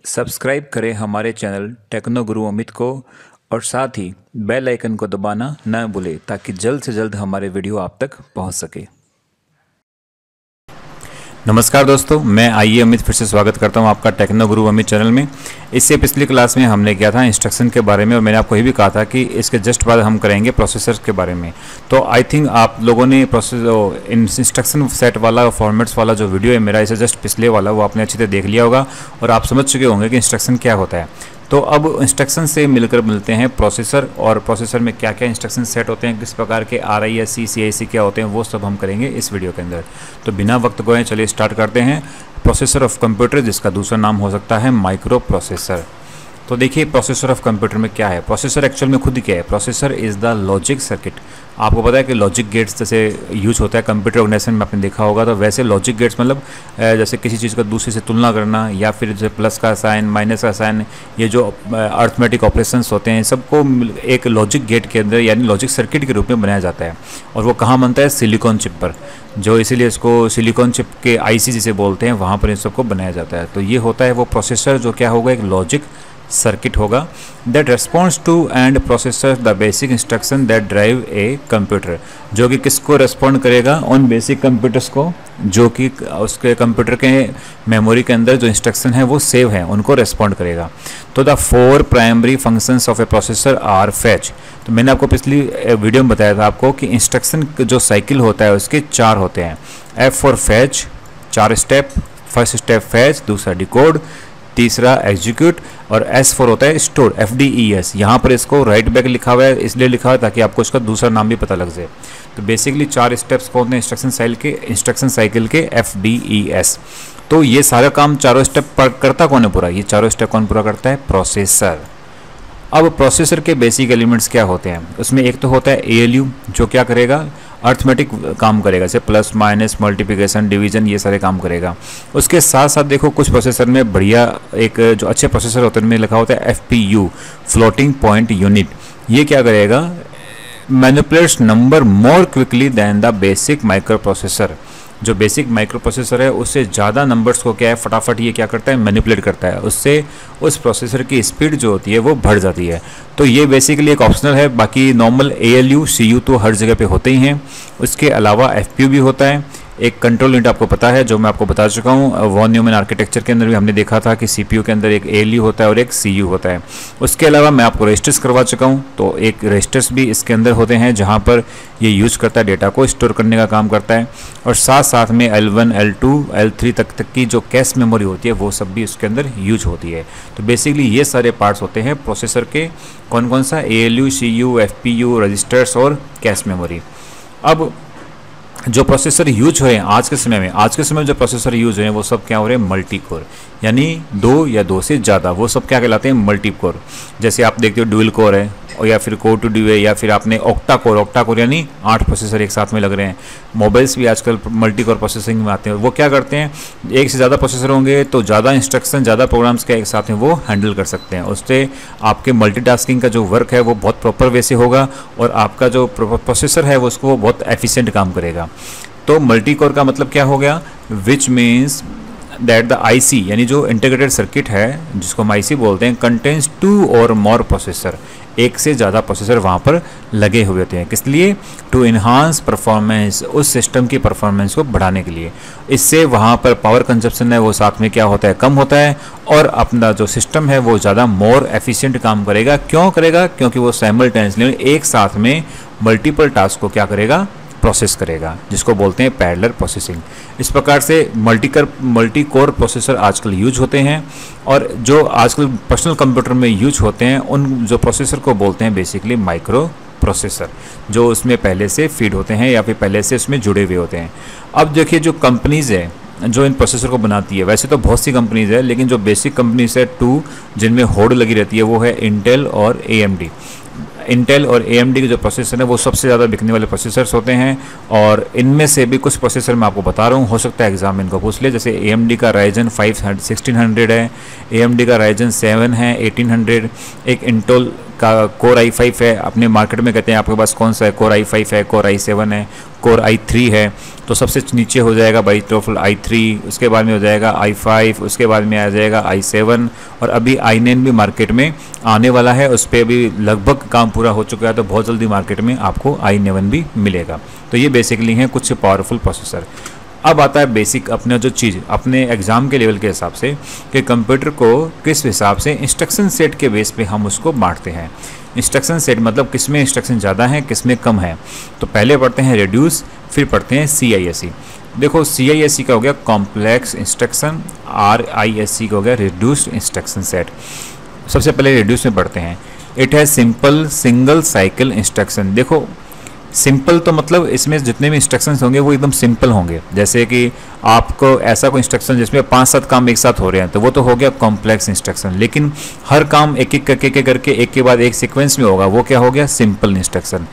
Subscribe करें हमारे channel techno गुरु अमित को और साथ ही बेल आइकन को दबाना न भूलें ताकि जल्द से जल्द हमारे वीडियो आप तक पहुंच सके। नमस्कार दोस्तों, मैं आइए अमित फिर से स्वागत करता हूं आपका टेक्नो गुरु अमित चैनल में। इससे पिछली क्लास में हमने किया था इंस्ट्रक्शन के बारे में और मैंने आपको ये भी कहा था कि इसके जस्ट बाद हम करेंगे प्रोसेसर के बारे में। तो आई थिंक आप लोगों ने इंस्ट्रक्शन सेट वाला फॉर्मेट्स वाला जो वीडियो है मेरा, इसे जस्ट पिछले वाला, वो आपने अच्छी तरह देख लिया होगा और आप समझ चुके होंगे कि इंस्ट्रक्शन क्या होता है। तो अब इंस्ट्रक्शन से मिलकर मिलते हैं प्रोसेसर, और प्रोसेसर में क्या क्या इंस्ट्रक्शन सेट होते हैं, किस प्रकार के RISC CIC क्या होते हैं, वो सब हम करेंगे इस वीडियो के अंदर। तो बिना वक्त गए चलिए स्टार्ट करते हैं। प्रोसेसर ऑफ कंप्यूटर, जिसका दूसरा नाम हो सकता है माइक्रो प्रोसेसर। तो देखिए प्रोसेसर ऑफ कंप्यूटर में क्या है। प्रोसेसर एक्चुअल में खुद क्या है? Processor is the logic circuit. आपको पता है कि लॉजिक गेट्स जैसे यूज होता है कंप्यूटर ऑर्गेनाइजेशन में, आपने देखा होगा। तो वैसे लॉजिक गेट्स मतलब जैसे किसी चीज़ का दूसरे से तुलना करना, या फिर जैसे प्लस का साइन, माइनस का साइन, ये जो अर्थमेटिक ऑपरेशंस होते हैं, सबको एक लॉजिक गेट के अंदर यानी लॉजिक सर्किट के रूप में बनाया जाता है। और वो कहाँ बनता है? सिलिकॉन चिप पर, जो इसीलिए इसको सिलिकॉन चिप के IC जिसे बोलते हैं, वहाँ पर इन सबको बनाया जाता है। तो ये होता है वो प्रोसेसर, जो क्या होगा? एक लॉजिक सर्किट होगा that responds to and processor the basic instruction that drive a computer, जो कि किसको रेस्पॉन्ड करेगा? उन बेसिक कंप्यूटर्स को जो कि उसके कंप्यूटर के मेमोरी के अंदर जो इंस्ट्रक्शन है वो सेव है, उनको रेस्पॉन्ड करेगा। तो the 4 primary functions of a processor are fetch. तो मैंने आपको पिछली वीडियो में बताया था आपको कि इंस्ट्रक्शन जो साइकिल होता है उसके 4 होते हैं। F for fetch, 4 step. First step fetch, दूसरा डिकोड, तीसरा एग्जीक्यूट, और S फॉर होता है स्टोर, FDES। यहाँ पर इसको राइट बैक लिखा हुआ है, इसलिए लिखा हुआ है ताकि आपको इसका दूसरा नाम भी पता लग जाए। तो बेसिकली 4 स्टेप्स कौन है इंस्ट्रक्शन साइकिल के? FDES। तो ये सारा काम चारों स्टेप करता कौन है पूरा? ये चारों स्टेप कौन पूरा करता है? प्रोसेसर। अब प्रोसेसर के बेसिक एलिमेंट्स क्या होते हैं? उसमें एक तो होता है ALU, जो क्या करेगा? अर्थमेटिक काम करेगा, जैसे प्लस माइनस मल्टीप्लिकेशन डिवीजन, ये सारे काम करेगा। उसके साथ साथ देखो कुछ प्रोसेसर में बढ़िया एक जो अच्छे प्रोसेसर होते हैं उनमें लिखा होता है FPU, फ्लोटिंग पॉइंट यूनिट। ये क्या करेगा? Manipulates number more quickly than the basic micro processor. जो बेसिक माइक्रो प्रोसेसर है उससे ज़्यादा नंबर्स को क्या है, फटाफट ये क्या करता है? मैनिपुलेट करता है। उससे उस प्रोसेसर की स्पीड जो होती है वो बढ़ जाती है। तो ये बेसिकली एक ऑप्शनल है। बाकी नॉर्मल ALU CU तो हर जगह पे होते ही हैं। उसके अलावा FPU भी होता है। एक कंट्रोल यूनिट आपको पता है, जो मैं आपको बता चुका हूँ। वॉन न्यूमैन आर्किटेक्चर के अंदर भी हमने देखा था कि CPU के अंदर एक ALU होता है और एक CU होता है। उसके अलावा मैं आपको रजिस्टर्स करवा चुका हूँ, तो एक रजिस्टर्स भी इसके अंदर होते हैं जहाँ पर ये यूज़ करता है, डेटा को स्टोर करने का काम करता है। और साथ साथ में L1 L2 L3 तक की जो कैश मेमोरी होती है वो सब भी इसके अंदर यूज होती है। तो बेसिकली ये सारे पार्ट्स होते हैं प्रोसेसर के। कौन कौन सा? ALU CU FPU, रजिस्टर्स और कैश मेमोरी। अब जो प्रोसेसर यूज हुए हैं आज के समय में जो प्रोसेसर यूज हुए हैं वो सब क्या हो रहे हैं? मल्टी कोर, यानी 2 या 2 से ज़्यादा, वो सब क्या कहलाते हैं? Multi core. जैसे आप देखते हो डुअल कोर है, और या फिर कोर टू ड्यू है, या फिर आपने ऑक्टा कोर यानी 8 प्रोसेसर एक साथ में लग रहे हैं। मोबाइल्स भी आजकल मल्टी कोर प्रोसेसिंग में आते हैं। वो क्या करते हैं? एक से ज़्यादा प्रोसेसर होंगे तो ज़्यादा इंस्ट्रक्शन, ज़्यादा प्रोग्राम्स क्या एक साथ में वो हैंडल कर सकते हैं। उससे आपके मल्टीटास्किंग का जो वर्क है वो बहुत प्रॉपर वे से होगा और आपका जो प्रोसेसर है वो उसको वो बहुत एफिशिएंट काम करेगा। तो मल्टी कोर का मतलब क्या हो गया? Which means that the IC यानी जो इंटीग्रेटेड सर्किट है जिसको हम IC बोलते हैं, कंटेन्स 2 और मोर प्रोसेसर। एक से ज़्यादा प्रोसेसर वहाँ पर लगे हुए होते हैं। किस लिए? टू इन्हांस परफॉर्मेंस, उस सिस्टम की परफॉर्मेंस को बढ़ाने के लिए। इससे वहाँ पर पावर कंजप्शन है वो साथ में क्या होता है? कम होता है, और अपना जो सिस्टम है वो ज़्यादा मोर एफिशिएंट काम करेगा। क्यों करेगा? क्योंकि वो साइमल्टेनियसली एक साथ में मल्टीपल टास्क को क्या करेगा? प्रोसेस करेगा, जिसको बोलते हैं पैरेलल प्रोसेसिंग। इस प्रकार से मल्टी कोर प्रोसेसर आजकल यूज होते हैं, और जो आजकल पर्सनल कंप्यूटर में यूज होते हैं उन जो प्रोसेसर को बोलते हैं बेसिकली माइक्रो प्रोसेसर, जो उसमें पहले से फीड होते हैं या फिर पहले से उसमें जुड़े हुए होते हैं। अब देखिए जो कंपनीज़ है जो इन प्रोसेसर को बनाती है, वैसे तो बहुत सी कंपनीज़ है, लेकिन जो बेसिक कंपनीज है 2 जिनमें होड़ लगी रहती है वो है इंटेल और AMD। इंटेल और AMD के जो प्रोसेसर है वो सबसे ज़्यादा बिकने वाले प्रोसेसर्स होते हैं, और इनमें से भी कुछ प्रोसेसर मैं आपको बता रहा हूँ, हो सकता है एग्जाम इनको पूछ ले। जैसे AMD का Ryzen 5 1600 है, AMD का Ryzen 7 है 1800, एक इंटेल का कोर i5 है, अपने मार्केट में कहते हैं आपके पास कौन सा है, कोर i5 है, कोर i7 है, कोर i3 है, तो सबसे नीचे हो जाएगा बाई डिफ़ॉल्ट i3, उसके बाद में हो जाएगा i5, उसके बाद में आ जाएगा i7 और अभी i9 भी मार्केट में आने वाला है, उस पर अभी लगभग काम पूरा हो चुका है, तो बहुत जल्दी मार्केट में आपको i9 भी मिलेगा। तो ये बेसिकली हैं कुछ पावरफुल प्रोसेसर। अब आता है बेसिक अपने जो चीज़ अपने एग्ज़ाम के लेवल के हिसाब से कि कंप्यूटर को किस हिसाब से इंस्ट्रक्शन सेट के बेस पे हम उसको बांटते हैं। इंस्ट्रक्शन सेट मतलब किस में इंस्ट्रक्शन ज़्यादा है, किस में कम है। तो पहले पढ़ते हैं रिड्यूस, फिर पढ़ते हैं CISC। देखो CISC का हो गया कॉम्प्लेक्स इंस्ट्रक्शन, RISC का हो गया रिड्यूस्ड इंस्ट्रक्शन सेट। सबसे पहले रिड्यूस में पढ़ते हैं। It has simple single cycle instruction. देखो सिंपल तो मतलब इसमें जितने भी इंस्ट्रक्शंस होंगे वो एकदम सिंपल होंगे। जैसे कि आपको ऐसा कोई इंस्ट्रक्शन जिसमें 5-7 काम एक साथ हो रहे हैं तो वो तो हो गया कॉम्प्लेक्स इंस्ट्रक्शन, लेकिन हर काम एक एक करके एक के बाद एक सीक्वेंस में होगा, वो क्या हो गया सिंपल इंस्ट्रक्शन।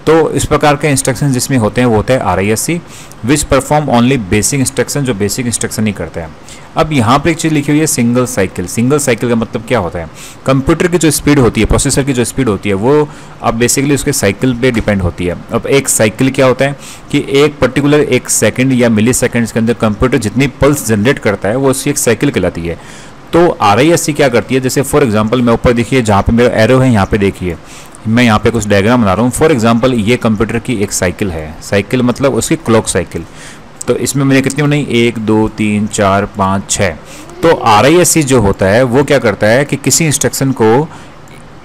तो इस प्रकार के इंस्ट्रक्शन जिसमें होते हैं वो होता है RISC, which perform only basic instruction, जो बेसिक इंस्ट्रक्शन ही करते हैं। अब यहाँ पे एक चीज़ लिखी हुई है सिंगल साइकिल। सिंगल साइकिल का मतलब क्या होता है, कंप्यूटर की जो स्पीड होती है, प्रोसेसर की जो स्पीड होती है वो अब बेसिकली उसके साइकिल पे डिपेंड होती है। अब एक साइकिल क्या होता है कि एक पर्टिकुलर एक सेकंड या मिली सेकेंड्स के अंदर कंप्यूटर जितनी पल्स जनरेट करता है वो उसकी एक साइकिल कहलाती है। तो RISC क्या करती है, जैसे फॉर एग्जाम्पल मैं ऊपर देखिए जहाँ पे मेरा एरो है यहाँ पे देखिए, मैं यहाँ पे कुछ डायग्राम बना रहा हूँ। फॉर एग्जांपल ये कंप्यूटर की एक साइकिल है, साइकिल मतलब उसकी क्लॉक साइकिल। तो इसमें मैंने कितनी बनाई, 1 2 3 4 5 6। तो RISC जो होता है वो क्या करता है कि किसी इंस्ट्रक्शन को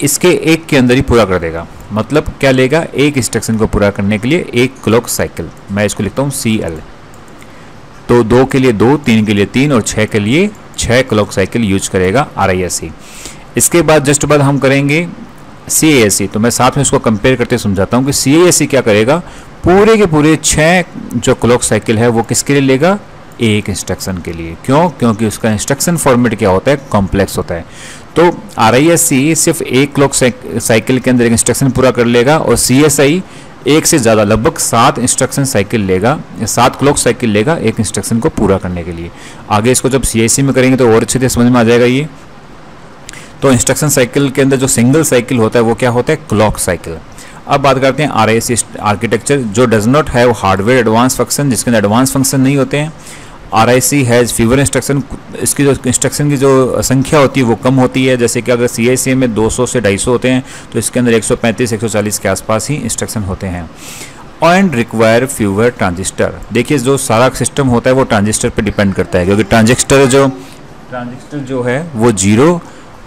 इसके एक के अंदर ही पूरा कर देगा। मतलब क्या लेगा, एक इंस्ट्रक्शन को पूरा करने के लिए एक क्लॉक साइकिल, मैं इसको लिखता हूँ CL। तो 2 के लिए 2, 3 के लिए 3 और 6 के लिए 6 क्लॉक साइकिल यूज करेगा RISC। इसके बाद जस्ट बाद हम करेंगे CISC। तो मैं साथ में उसको कंपेयर करते समझाता हूँ कि CISC क्या करेगा, पूरे के पूरे 6 जो क्लॉक साइकिल है वो किसके लिए लेगा, एक इंस्ट्रक्शन के लिए। क्यों, क्योंकि उसका इंस्ट्रक्शन फॉर्मेट क्या होता है, कॉम्प्लेक्स होता है। तो RISC सिर्फ एक क्लॉक साइकिल के अंदर एक इंस्ट्रक्शन पूरा कर लेगा और CSI एक से ज़्यादा लगभग 7 इंस्ट्रक्शन साइकिल लेगा, 7 क्लॉक साइकिल लेगा एक इंस्ट्रक्शन को पूरा करने के लिए। आगे इसको जब CISC में करेंगे तो और अच्छे से समझ में आ जाएगा ये। तो इंस्ट्रक्शन साइकिल के अंदर जो सिंगल साइकिल होता है वो क्या होता है, क्लॉक साइकिल। अब बात करते हैं RISC आर्किटेक्चर, जो does not have hardware advance function, जिसके अंदर एडवांस फंक्शन नहीं होते हैं। RISC हैज़ फीवर इंस्ट्रक्शन, इसकी जो इंस्ट्रक्शन की जो संख्या होती है वो कम होती है। जैसे कि अगर CISC में 200 से 250 होते हैं तो इसके अंदर 135-140 के आसपास ही इंस्ट्रक्शन होते हैं। And require fewer transistor. देखिए जो सारा सिस्टम होता है वो ट्रांजिस्टर पे डिपेंड करता है, क्योंकि ट्रांजिस्टर जो है वो 0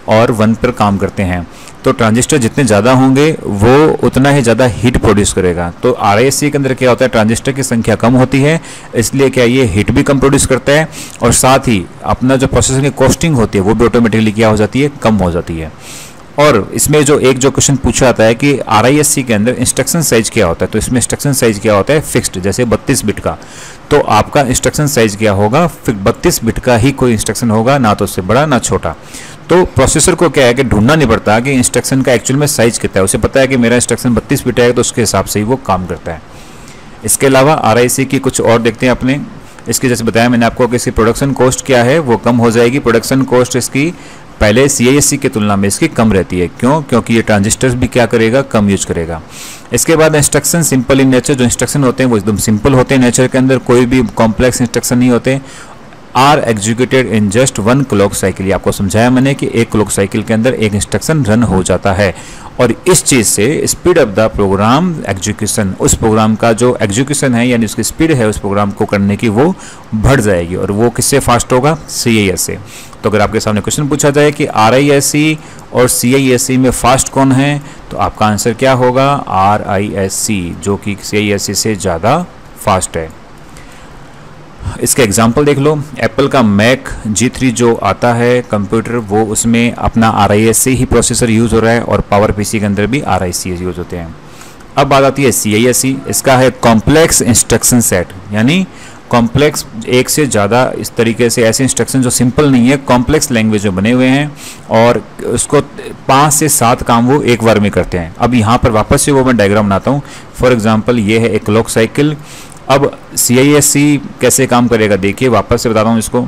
और 1 पर काम करते हैं। तो ट्रांजिस्टर जितने ज़्यादा होंगे वो उतना ही ज़्यादा हीट प्रोड्यूस करेगा। तो RISC के अंदर क्या होता है, ट्रांजिस्टर की संख्या कम होती है, इसलिए क्या ये हीट भी कम प्रोड्यूस करता है और साथ ही अपना जो प्रोसेसर की कॉस्टिंग होती है वो भी ऑटोमेटिकली क्या हो जाती है, कम हो जाती है। और इसमें जो क्वेश्चन पूछा जाता है कि RISC के अंदर इंस्ट्रक्शन साइज क्या होता है, तो इसमें इंस्ट्रक्शन साइज क्या होता है, फिक्स्ड, जैसे 32 बिट का। तो आपका इंस्ट्रक्शन साइज क्या होगा, फिर 32 बिट का ही कोई इंस्ट्रक्शन होगा, ना तो उससे बड़ा ना छोटा। तो प्रोसेसर को क्या है कि ढूंढना नहीं पड़ता कि इंस्ट्रक्शन का एक्चुअल में साइज कितना है, उसे पता है कि मेरा इंस्ट्रक्शन 32 बिट है तो उसके हिसाब से ही वो काम करता है। इसके अलावा RISC की कुछ और देखते हैं अपने। इसकी जैसे बताया मैंने आपको कि इसकी प्रोडक्शन कॉस्ट क्या है, वो कम हो जाएगी। प्रोडक्शन कॉस्ट इसकी पहले CISC की तुलना में इसकी कम रहती है। क्यों, क्योंकि ये ट्रांजिस्टर्स भी क्या करेगा, कम यूज करेगा। इसके बाद इंस्ट्रक्शन सिंपल इन नेचर, जो इंस्ट्रक्शन होते हैं वो एकदम सिंपल होते हैं नेचर के अंदर, कोई भी कॉम्प्लेक्स इंस्ट्रक्शन नहीं होते। Are executed in just 1 clock cycle, आपको समझाया मैंने कि एक क्लॉक साइकिल के अंदर एक इंस्ट्रक्शन रन हो जाता है और इस चीज़ से speed of the program execution, उस प्रोग्राम का जो एग्जीक्यूशन है यानी उसकी स्पीड है उस प्रोग्राम को करने की वो बढ़ जाएगी और वो किससे फास्ट होगा, CISC से। तो अगर आपके सामने क्वेश्चन पूछा जाए कि RISC और CISC में फास्ट कौन है, तो आपका आंसर क्या होगा, RISC, जो कि CISC से ज़्यादा फास्ट है। इसका एग्जाम्पल देख लो, एप्पल का मैक G3 जो आता है कंप्यूटर, वो उसमें अपना RISC ही प्रोसेसर यूज़ हो रहा है और पावर PC के अंदर भी RISC यूज़ होते हैं। अब बात आती है CISC, इसका है कॉम्प्लेक्स इंस्ट्रक्शन सेट, यानी कॉम्प्लेक्स एक से ज़्यादा इस तरीके से ऐसे इंस्ट्रक्शन जो सिंपल नहीं है, कॉम्प्लेक्स लैंग्वेज में बने हुए हैं और उसको 5 से 7 काम वो एक बार में करते हैं। अब यहाँ पर वापस से वो मैं डायग्राम बनाता हूँ। फॉर एग्जांपल ये है एक क्लॉक साइकिल। अब CISC कैसे काम करेगा देखिए, वापस से बता रहा हूँ इसको।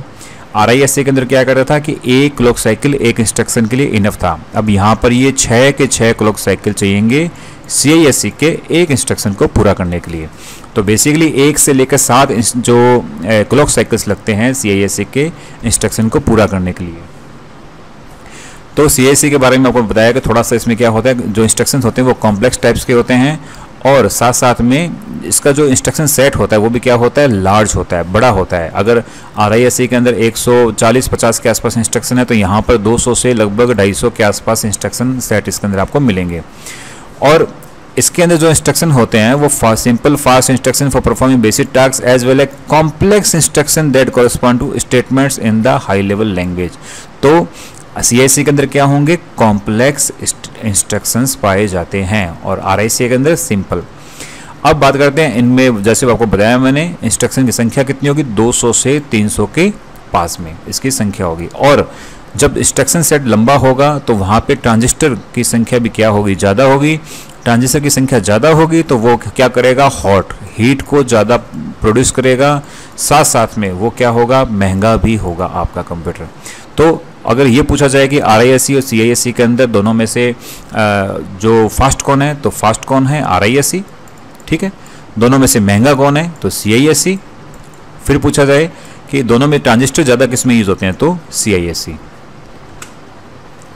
RISC के अंदर क्या करता था कि एक क्लॉक साइकिल एक इंस्ट्रक्शन के लिए इनफ था। अब यहाँ पर ये 6 के 6 क्लॉक साइकिल चाहिएंगे CISC के एक इंस्ट्रक्शन को पूरा करने के लिए। तो बेसिकली 1 से लेकर 7 जो क्लॉक साइकिल्स लगते हैं CISC के इंस्ट्रक्शन को पूरा करने के लिए। तो CISC के बारे में आपको बताया कि थोड़ा सा इसमें क्या होता है, जो इंस्ट्रक्शंस होते हैं वो कॉम्प्लेक्स टाइप्स के होते हैं और साथ साथ में इसका जो इंस्ट्रक्शन सेट होता है वो भी क्या होता है, लार्ज होता है, बड़ा होता है। अगर RISC के अंदर 140-50 के आसपास इंस्ट्रक्शन है तो यहाँ पर 200 से लगभग 250 के आसपास इंस्ट्रक्शन सेट इसके अंदर आपको मिलेंगे। और इसके अंदर जो इंस्ट्रक्शन होते हैं वो simple fast instruction for performing basic task as well as complex instruction that correspond to statements in the high level language. तो CISC के अंदर क्या होंगे, कॉम्प्लेक्स इंस्ट्रक्शंस पाए जाते हैं और RISC के अंदर सिंपल। अब बात करते हैं इनमें, जैसे आपको बताया मैंने, इंस्ट्रक्शन की संख्या कितनी होगी, 200 से 300 के पास में इसकी संख्या होगी। और जब इंस्ट्रक्शन सेट लंबा होगा तो वहाँ पे ट्रांजिस्टर की संख्या भी क्या होगी, ज़्यादा होगी। ट्रांजिस्टर की संख्या ज़्यादा होगी तो वो क्या करेगा, हीट को ज़्यादा प्रोड्यूस करेगा, साथ साथ में वो क्या होगा, महंगा भी होगा आपका कंप्यूटर। तो अगर ये पूछा जाए कि RISC और CISC के अंदर दोनों में से जो फास्ट कौन है, तो फास्ट कौन है, RISC, ठीक है। दोनों में से महंगा कौन है, तो CISC। फिर पूछा जाए कि दोनों में ट्रांजिस्टर ज़्यादा किस में यूज़ होते हैं, तो CISC।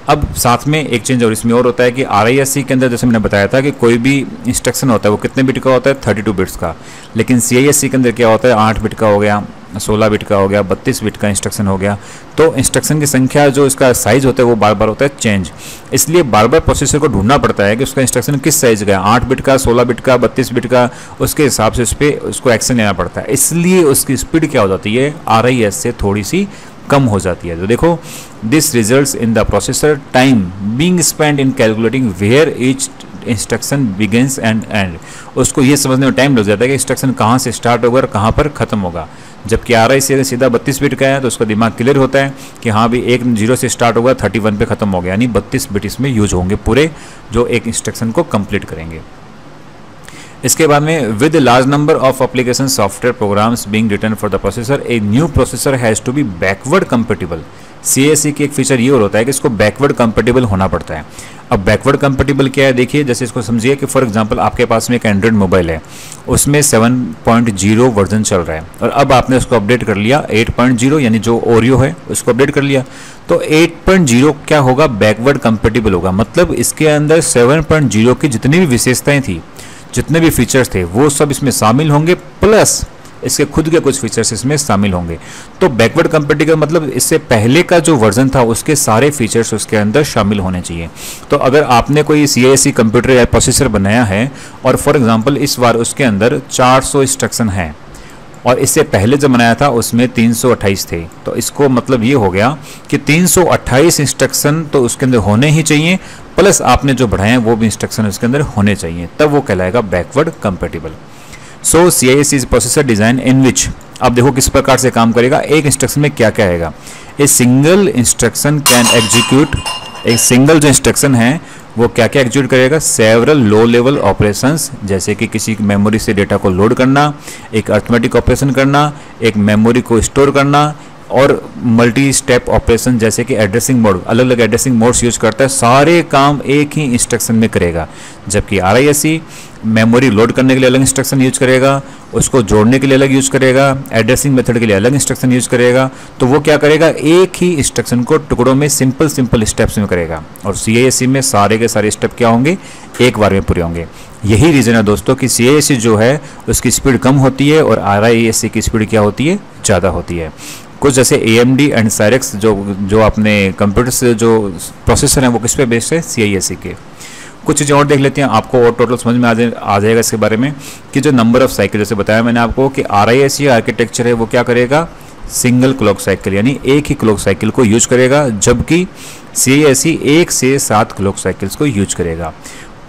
अब साथ में एक चेंज और इसमें और होता है कि RISC के अंदर जैसे मैंने बताया था कि कोई भी इंस्ट्रक्शन होता है वो कितने बिट का होता है, 32 बिट्स का। लेकिन CISC के अंदर क्या होता है, 8 बिट का हो गया, 16 बिट का हो गया, 32 बिट का इंस्ट्रक्शन हो गया। तो इंस्ट्रक्शन की संख्या जो इसका साइज होता है वो बार बार होता है चेंज। इसलिए बार बार प्रोसेसर को ढूंढना पड़ता है कि उसका इंस्ट्रक्शन किस साइज का है, 8 बिट का, 16 बिट का, 32 बिट का, उसके हिसाब से उस पर उसको एक्शन लेना पड़ता है। इसलिए उसकी स्पीड क्या हो जाती है, RISC से थोड़ी सी कम हो जाती है। तो देखो, this results in the processor time being spent in calculating where each instruction begins and end. उसको ये समझने में टाइम लग जाता है कि इंस्ट्रक्शन कहाँ से स्टार्ट होगा और कहाँ पर ख़त्म होगा। जबकि RISC सीधा 32 बिट का है तो उसका दिमाग क्लियर होता है कि हाँ भी एक 0 से स्टार्ट होगा, 31 पे ख़त्म हो गया, यानी 32 बिट इसमें यूज होंगे पूरे जो एक इंस्ट्रक्शन को कंप्लीट करेंगे। इसके बाद में with large number of application software programs being written for the processor, a new processor has to be backward compatible. CISC की एक फीचर ये और होता है कि इसको बैकवर्ड कंपेटिबल होना पड़ता है। अब बैकवर्ड कंपेटिबल क्या है, देखिए, जैसे इसको समझिए कि फॉर एग्जांपल आपके पास में एक एंड्रॉइड मोबाइल है, उसमें 7.0 वर्जन चल रहा है और अब आपने उसको अपडेट कर लिया 8.0, यानी जो ओरियो है उसको अपडेट कर लिया, तो 8.0 क्या होगा, बैकवर्ड कंपेटिबल होगा। मतलब इसके अंदर 7.0 की जितनी भी विशेषताएं थी, जितने भी फीचर्स थे वो सब इसमें शामिल होंगे, प्लस इसके खुद के कुछ फीचर्स इसमें शामिल होंगे। तो बैकवर्ड कंपेटिबल मतलब इससे पहले का जो वर्जन था उसके सारे फीचर्स उसके अंदर शामिल होने चाहिए। तो अगर आपने कोई CISC कंप्यूटर या प्रोसेसर बनाया है और फॉर एग्जांपल इस बार उसके अंदर 400 इंस्ट्रक्शन हैं और इससे पहले जब बनाया था उसमें 328 थे, तो इसको मतलब ये हो गया कि 328 इंस्ट्रक्शन तो उसके अंदर होने ही चाहिए, प्लस आपने जो बढ़ाए हैं वो भी इंस्ट्रक्शन उसके अंदर होने चाहिए, तब वो कहलाएगा backward compatible. So CISC is processor design in which, अब देखो किस प्रकार से काम करेगा, एक इंस्ट्रक्शन में क्या क्या आएगा। A single instruction can execute, एक सिंगल जो इंस्ट्रक्शन है वो क्या क्या एग्जीक्यूट करेगा, सेवरल लो लेवल ऑपरेशंस, जैसे कि किसी मेमोरी से डेटा को लोड करना, एक अर्थमेटिक ऑपरेशन करना, एक मेमोरी को स्टोर करना, और मल्टी स्टेप ऑपरेशन जैसे कि एड्रेसिंग मोड, अलग अलग एड्रेसिंग मोड्स यूज करता है, सारे काम एक ही इंस्ट्रक्शन में करेगा। जबकि RISC मेमोरी लोड करने के लिए अलग इंस्ट्रक्शन यूज करेगा, उसको जोड़ने के लिए अलग यूज करेगा, एड्रेसिंग मेथड के लिए अलग इंस्ट्रक्शन यूज करेगा। तो वो क्या करेगा, एक ही इंस्ट्रक्शन को टुकड़ों में सिंपल स्टेप्स में करेगा, और CISC में सारे के सारे स्टेप क्या होंगे, एक बार में पूरे होंगे। यही रीज़न है दोस्तों कि CISC जो है उसकी स्पीड कम होती है और RISC की स्पीड क्या होती है, ज़्यादा होती है। कुछ जैसे AMD एंड Cyrix जो अपने कंप्यूटर से जो प्रोसेसर हैं वो किस पे बेस्ड है, CISC के। कुछ चीज़ें और देख लेते हैं, आपको और टोटल समझ में आ जाएगा इसके बारे में कि जो नंबर ऑफ साइकिल, जैसे बताया मैंने आपको कि RISC आर्किटेक्चर है वो क्या करेगा, सिंगल क्लॉक साइकिल, यानी एक ही क्लॉक साइकिल को यूज करेगा, जबकि CISC 1 से 7 क्लॉक साइकिल्स को यूज करेगा।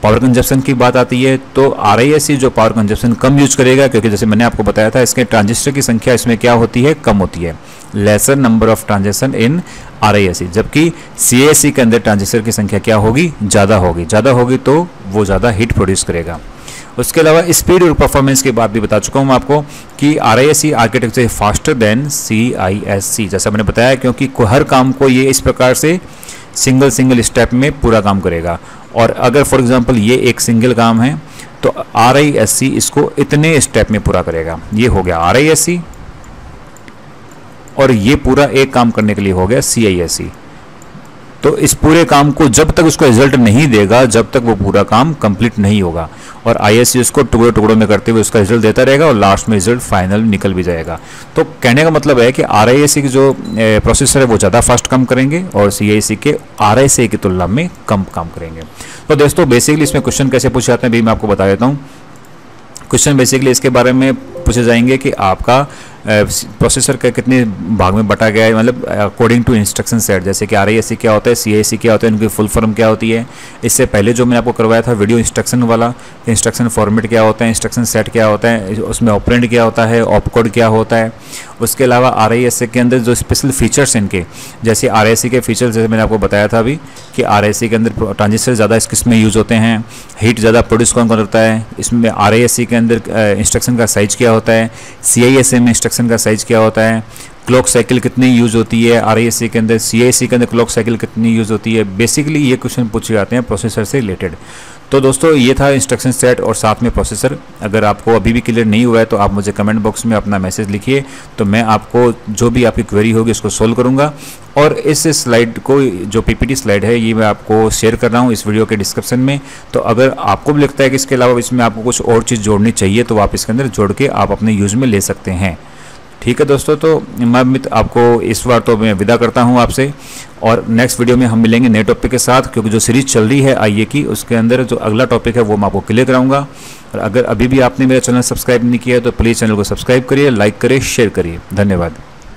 पावर कंजप्शन की बात आती है तो RISC जो पावर कंजप्शन कम यूज करेगा, क्योंकि जैसे मैंने आपको बताया था इसके ट्रांजिस्टर की संख्या इसमें क्या होती है, कम होती है, laser number of transistor in RISC। जबकि CISC के अंदर ट्रांजिस्टर की संख्या क्या होगी, ज़्यादा होगी तो वो ज़्यादा हीट प्रोड्यूस करेगा। उसके अलावा स्पीड और परफॉर्मेंस की बात भी बता चुका हूँ आपको कि RISC architecture faster than CISC, जैसा मैंने बताया, क्योंकि हर काम को ये इस प्रकार से सिंगल स्टेप में पूरा काम करेगा। और अगर फॉर एग्जांपल ये एक सिंगल काम है तो RISC इसको इतने स्टेप में पूरा करेगा। ये हो गया RISC और ये पूरा एक काम करने के लिए हो गया CISC। तो इस पूरे काम को जब तक उसको रिजल्ट नहीं देगा, जब तक वो पूरा काम कंप्लीट नहीं होगा, और ISC उसको टुकड़ों टुकड़ों में करते हुए उसका रिजल्ट देता रहेगा और लास्ट में रिजल्ट फाइनल निकल भी जाएगा। तो कहने का मतलब है कि RISC की जो प्रोसेसर है वो ज़्यादा फास्ट काम करेंगे और CISC के RISC की तुलना में कम काम करेंगे। तो दोस्तों बेसिकली इसमें क्वेश्चन कैसे पूछे जाते हैं भी मैं आपको बता देता हूँ। क्वेश्चन बेसिकली इसके बारे में पूछे जाएंगे कि आपका प्रोसेसर का कितने भाग में बटा गया है, मतलब अकॉर्डिंग टू इंस्ट्रक्शन सेट। जैसे कि RISC क्या होता है, CISC क्या होता है, इनकी फुल फॉर्म क्या होती है। इससे पहले जो मैंने आपको करवाया था वीडियो इंस्ट्रक्शन वाला, इंस्ट्रक्शन फॉर्मेट क्या होता है, इंस्ट्रक्शन सेट क्या होता है, उसमें ऑपरेंड क्या होता है, ऑपकोड क्या होता है। उसके अलावा RISC के अंदर जो स्पेशल फीचर्स इनके, जैसे RISC के फीचर्स जैसे मैंने आपको बताया था अभी कि RISC के अंदर ट्रांजिस्टर ज़्यादा किसमें यूज़ होते हैं, हीट ज़्यादा प्रोड्यूस कौन करता है, इसमें RISC के अंदर इंस्ट्रक्शन का साइज क्या होता है, CISC में इंस्ट्रक्शन का साइज क्या होता है, क्लॉक साइकिल कितनी यूज़ होती है RISC के अंदर, CISC के अंदर क्लॉक साइकिल कितनी यूज़ होती है। बेसिकली ये क्वेश्चन पूछे जाते हैं प्रोसेसर से रिलेटेड। तो दोस्तों ये था इंस्ट्रक्शन सेट और साथ में प्रोसेसर। अगर आपको अभी भी क्लियर नहीं हुआ है तो आप मुझे कमेंट बॉक्स में अपना मैसेज लिखिए, तो मैं आपको जो भी आपकी क्वेरी होगी उसको सोल्व करूंगा। और इस स्लाइड को, जो PPT स्लाइड है, ये मैं आपको शेयर कर रहा हूँ इस वीडियो के डिस्क्रिप्शन में। तो अगर आपको भी लगता है कि इसके अलावा इसमें आपको कुछ और चीज़ जोड़नी चाहिए तो आप इसके अंदर जोड़ के आप अपने यूज़ में ले सकते हैं। ठीक है दोस्तों, तो मैं आपको इस बार तो मैं विदा करता हूं आपसे, और नेक्स्ट वीडियो में हम मिलेंगे नए टॉपिक के साथ, क्योंकि जो सीरीज चल रही है IA की उसके अंदर जो अगला टॉपिक है वो मैं आपको क्लियर कराऊंगा। और अगर अभी भी आपने मेरा चैनल सब्सक्राइब नहीं किया है तो प्लीज़ चैनल को सब्सक्राइब करिए, लाइक करिए, शेयर करिए। धन्यवाद।